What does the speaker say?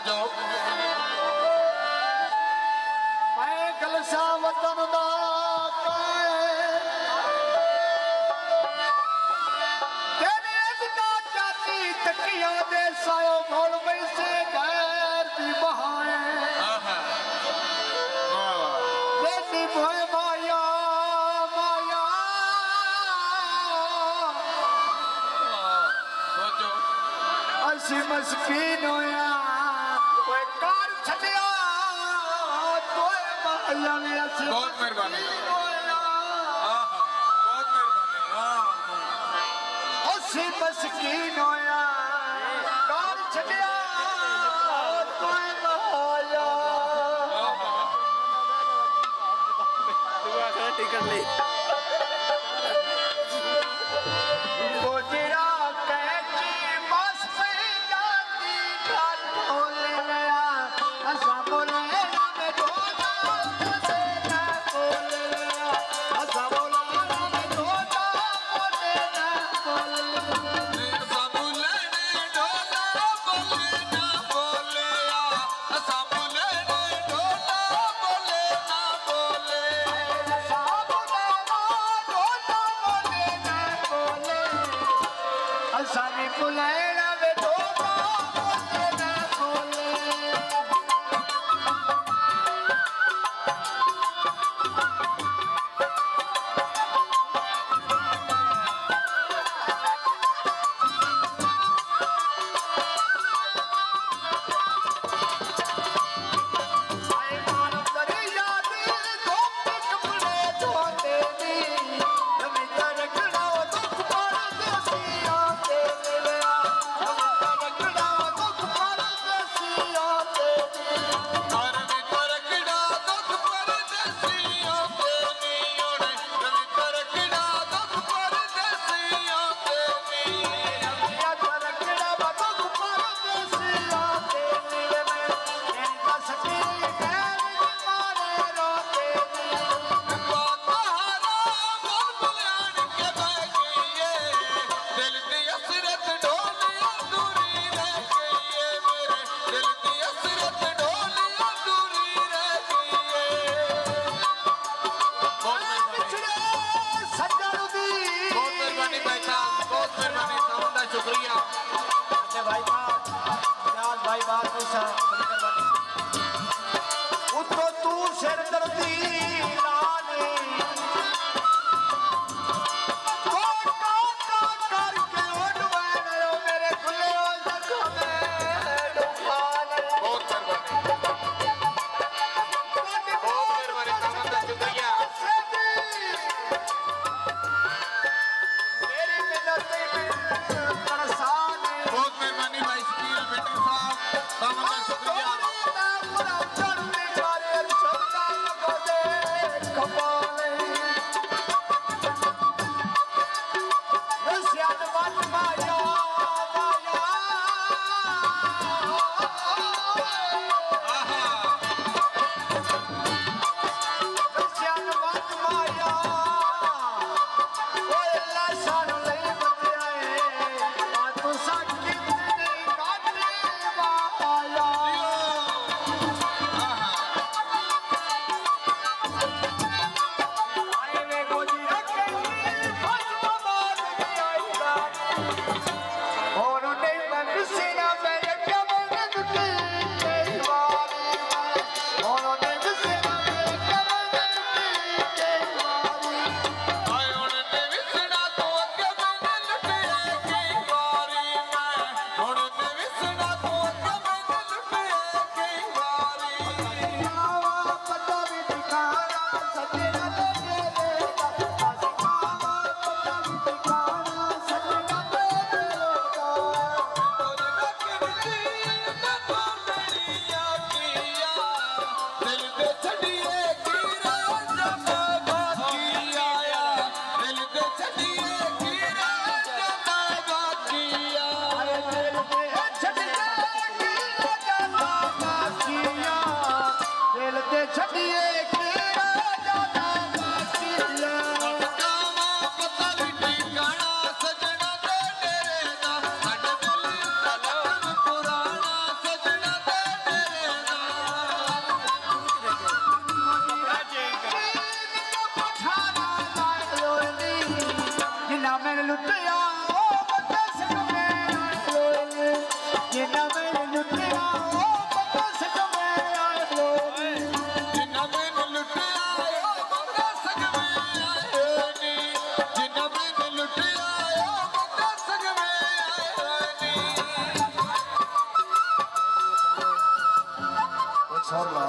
जो मैं गलसा वतन दा तेरी अजदा जाती तकिया दे सायो मोड़ वैसे गैर दी बहाए देती भोए माया माया असी मस्कीन होया कोई कार छड़िया तोए माया में असी बहुत मेहरबानी असी मस्कीन होया कार छड़िया तोए माया टिकट ले गोजरा कैची बस पे जाती घर बोले नया ऐसा बोले ना मैं ढोला बोले ना बोले नया ऐसा बोले ना मैं ढोला बोले ना बोले सानी बुलाना वे ढोला बोले ना बोले आए मान दरिया दी धोते कपड़े धोते दी नमी तरकड़ा दुख पर देसिया ते मिलया नमी तरकड़ा दुख पर देसिया ते नमिया तरकड़ा दुख पर देसिया ते मिले में इनका सती गैर मारे रोते दी सज्जन दी शुक्रिया भाई भाई बात पैसा उतो तू सिर दर्दी लाने करके उठवाने मेरे खुले हो जगह में डुबाने बहुत मेहरबानी तमन्ना शुक्रिया मेरी मिन्नत तरसाने बहुत मेहरबानी भाई शकील बेटर साहब तमन्ना शुक्रिया मैंने लुटिया ओ बंदा सिख में आए लोए जिन्ना मैंने लुटिया ओ बंदा सिख में आए लोए ਜਿਨ੍ਹਾਂ ਮੈਨੂੰ ਲੁੱਟਿਆ ਉਹ ਬੰਦਾ ਸਗਵੇਂ ਆਏ ਨੀ ਜਿਨ੍ਹਾਂ ਮੈਨੂੰ ਲੁੱਟਿਆ ਉਹ ਬੰਦਾ ਸਗਵੇਂ ਆਏ ਨੀ एक साथ ला